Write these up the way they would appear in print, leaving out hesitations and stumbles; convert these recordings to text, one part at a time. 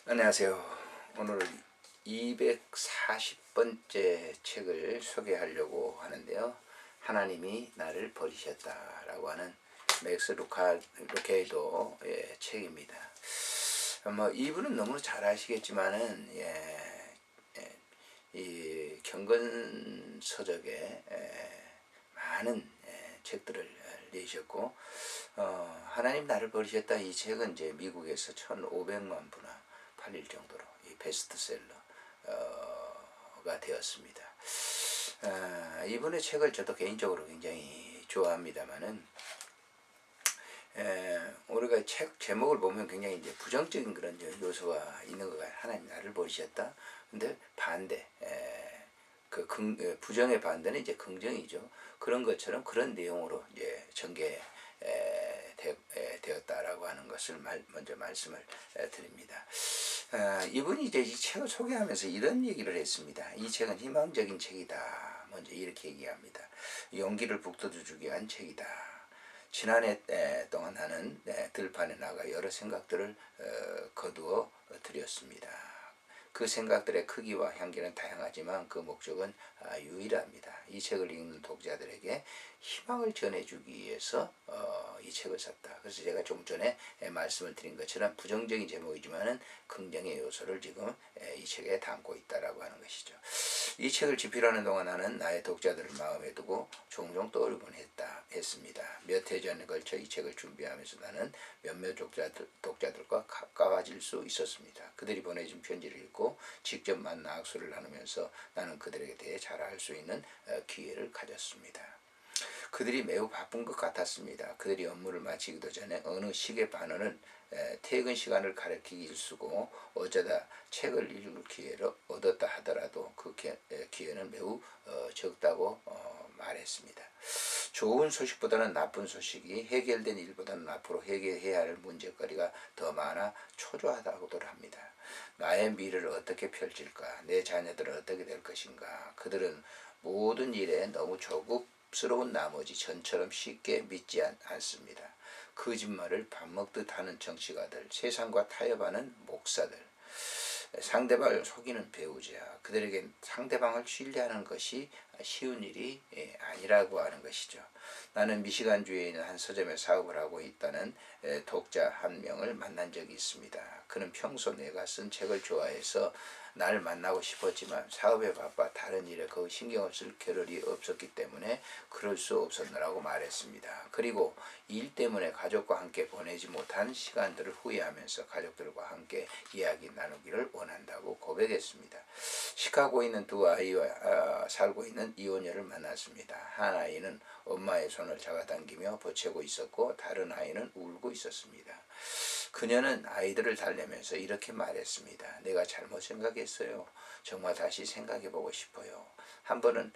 안녕하세요. 오늘은 240번째 책을 소개하려고 하는데요. 하나님이 나를 버리셨다라고 하는 맥스 루케이도의 책입니다. 이분은 너무 잘 아시겠지만은 이 경건 서적에 많은 책들을 내셨고, 하나님 나를 버리셨다 이 책은 이제 미국에서 1,500만 부나 팔릴 정도로 이 베스트셀러가 되었습니다. 이분의 책을 저도 개인적으로 굉장히 좋아합니다만은, 우리가 책 제목을 보면 굉장히 이제 부정적인 그런 요소가 있는 것 같아요. 하나님 나를 버리셨다. 근데 반대, 부정의 반대는 이제 긍정이죠. 그런 것처럼 그런 내용으로 이제 전개되었다라고 하는 것을 먼저 말씀을 드립니다. 이분이 이제 이 책을 소개하면서 이런 얘기를 했습니다. 이 책은 희망적인 책이다. 먼저 이렇게 얘기합니다. 용기를 북돋워주기 위한 책이다. 지난해 동안 나는 들판에 나가 여러 생각들을 거두어 드렸습니다. 그 생각들의 크기와 향기는 다양하지만 그 목적은 유일합니다. 이 책을 읽는 독자들에게 희망을 전해주기 위해서 이 책을 샀다. 그래서 제가 좀 전에 말씀을 드린 것처럼 부정적인 제목이지만은 긍정의 요소를 지금 이 책에 담고 있다라고 하는 것이죠. 이 책을 집필하는 동안 나는 나의 독자들을 마음에 두고 종종 떠오르곤 했습니다. 몇 해 전에 걸쳐 이 책을 준비하면서 나는 몇몇 독자들과 가까워질 수 있었습니다. 그들이 보내준 편지를 읽고 직접 만나 악수를 나누면서 나는 그들에게 대해 잘 알 수 있는 기회를 가졌습니다. 그들이 매우 바쁜 것 같았습니다. 그들이 업무를 마치기도 전에 어느 시계 반원은 퇴근 시간을 가리키기 쓰고 어쩌다 책을 읽을 기회를 얻었다 하더라도 그 기회는 매우 적다고 말했습니다. 좋은 소식보다는 나쁜 소식이 해결된 일보다는 앞으로 해결해야 할 문제거리가 더 많아 초조하다고들 합니다. 나의 미래를 어떻게 펼칠까? 내 자녀들은 어떻게 될 것인가? 그들은 모든 일에 너무 조급스러운 나머지 전처럼 쉽게 믿지 않습니다. 거짓말을 밥 먹듯 하는 정치가들, 세상과 타협하는 목사들, 상대방을 속이는 배우자, 그들에게 상대방을 신뢰하는 것이 쉬운 일이 아니라고 하는 것이죠. 나는 미시간주에 있는 한 서점에 사업을 하고 있다는 독자 한 명을 만난 적이 있습니다. 그는 평소 내가 쓴 책을 좋아해서 날 만나고 싶었지만 사업에 바빠 다른 일에 거의 신경을 쓸 겨를이 없었기 때문에 그럴 수 없었느라고 말했습니다. 그리고 일 때문에 가족과 함께 보내지 못한 시간들을 후회하면서 가족들과 함께 이야기 나누기를 원한다고 고백했습니다. 시카고에 있는 두 아이와 살고 있는 이혼녀를 만났습니다. 한 아이는 엄마의 손을 잡아당기며 보채고 있었고 다른 아이는 울고 있었습니다. 그녀는 아이들을 달래면서 이렇게 말했습니다. 내가 잘못 생각했어요. 정말 다시 생각해보고 싶어요. 한 번은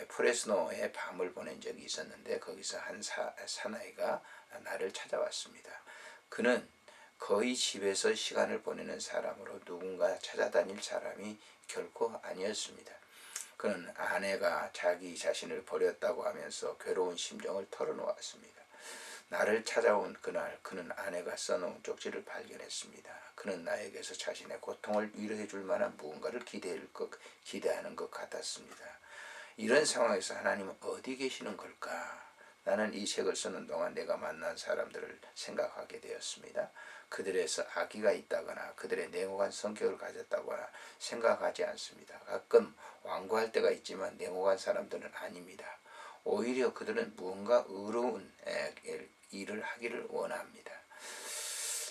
프레스노에 밤을 보낸 적이 있었는데 거기서 한 사나이가 나를 찾아왔습니다. 그는 거의 집에서 시간을 보내는 사람으로 누군가 찾아다닐 사람이 결코 아니었습니다. 그는 아내가 자기 자신을 버렸다고 하면서 괴로운 심정을 털어놓았습니다. 나를 찾아온 그날 그는 아내가 써놓은 쪽지를 발견했습니다. 그는 나에게서 자신의 고통을 위로해 줄 만한 무언가를 기대하는 것 같았습니다. 이런 상황에서 하나님은 어디 계시는 걸까? 나는 이 책을 쓰는 동안 내가 만난 사람들을 생각하게 되었습니다. 그들에서 악의가 있다거나 그들의 냉혹한 성격을 가졌다거나 생각하지 않습니다. 가끔 완고할 때가 있지만 냉혹한 사람들은 아닙니다. 오히려 그들은 무언가 의로운 일을 하기를 원합니다.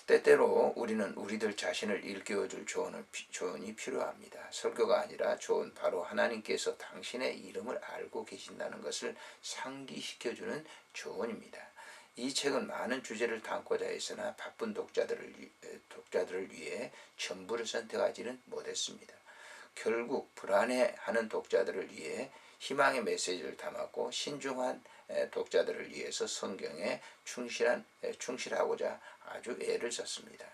때때로 우리는 우리들 자신을 일깨워줄 조언이 필요합니다. 설교가 아니라 조언, 바로 하나님께서 당신의 이름을 알고 계신다는 것을 상기시켜주는 조언입니다. 이 책은 많은 주제를 담고자 했으나 바쁜 독자들을 위해 전부를 선택하지는 못했습니다. 결국 불안해하는 독자들을 위해 희망의 메시지를 담았고 신중한 독자들을 위해서 성경에 충실하고자 아주 애를 썼습니다.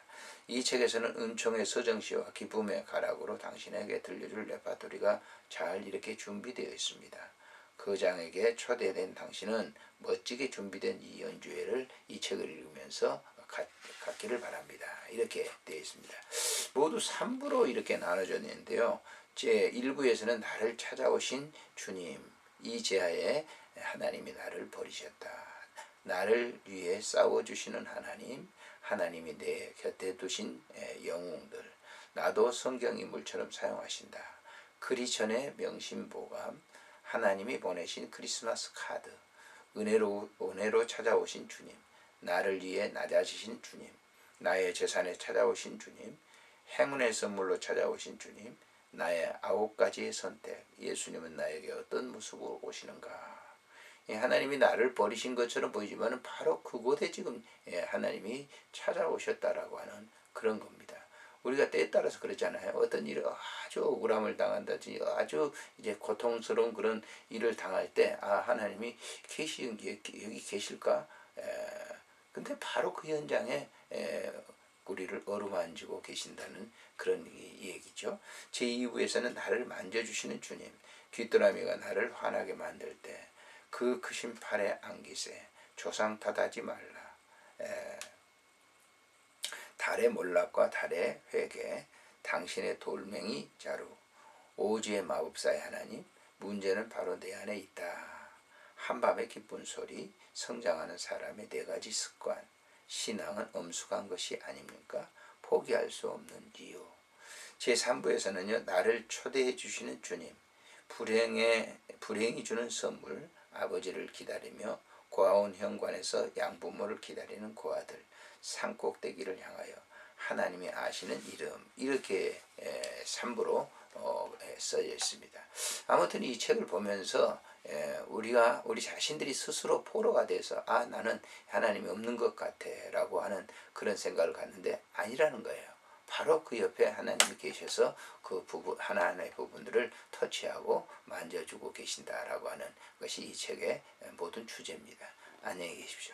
이 책에서는 은총의 서정시와 기쁨의 가락으로 당신에게 들려줄 레파토리가 잘 이렇게 준비되어 있습니다. 그 장에게 초대된 당신은 멋지게 준비된 이 연주회를 이 책을 읽으면서 갖기를 바랍니다. 이렇게 되어 있습니다. 모두 3부로 이렇게 나눠졌는데요. 제 1부에서는 나를 찾아오신 주님, 이 제하에 하나님이 나를 버리셨다. 나를 위해 싸워주시는 하나님, 하나님이 내 곁에 두신 영웅들, 나도 성경인물처럼 사용하신다. 크리스천의 명심보감, 하나님이 보내신 크리스마스 카드, 은혜로 찾아오신 주님, 나를 위해 낮아지신 주님, 나의 재산에 찾아오신 주님, 행운의 선물로 찾아오신 주님, 나의 9가지의 선택, 예수님은 나에게 어떤 모습으로 오시는가. 하나님이 나를 버리신 것처럼 보이지만 바로 그곳에 지금 하나님이 찾아오셨다라고 하는 그런 겁니다. 우리가 때에 따라서 그렇잖아요. 어떤 일을 아주 억울함을 당한다든지 아주 이제 고통스러운 그런 일을 당할 때 하나님이 여기 계실까? 근데 바로 그 현장에 우리를 어루만지고 계신다는 그런 얘기죠. 제2부에서는 나를 만져주시는 주님, 귀뚜라미가 나를 화나게 만들 때 그 크신 팔에 안기세, 조상 탓하지 말라. 달의 몰락과 달의 회개, 당신의 돌멩이 자루, 오지의 마법사의 하나님, 문제는 바로 내 안에 있다. 한밤의 기쁜 소리, 성장하는 사람의 4가지 습관, 신앙은 엄숙한 것이 아닙니까? 포기할 수 없는 이유. 제3부에서는요, 나를 초대해 주시는 주님, 불행이 주는 선물, 아버지를 기다리며 고아원 현관에서 양부모를 기다리는 고아들, 산꼭대기를 향하여 하나님이 아시는 이름, 이렇게 3부로 써져 있습니다. 아무튼 이 책을 보면서 우리 자신들이 스스로 포로가 돼서 나는 하나님이 없는 것 같아 라고 하는 그런 생각을 갖는데 아니라는 거예요. 바로 그 옆에 하나님이 계셔서 그 부분, 하나하나의 부분들을 터치하고 만져주고 계신다라고 하는 것이 이 책의 모든 주제입니다. 안녕히 계십시오.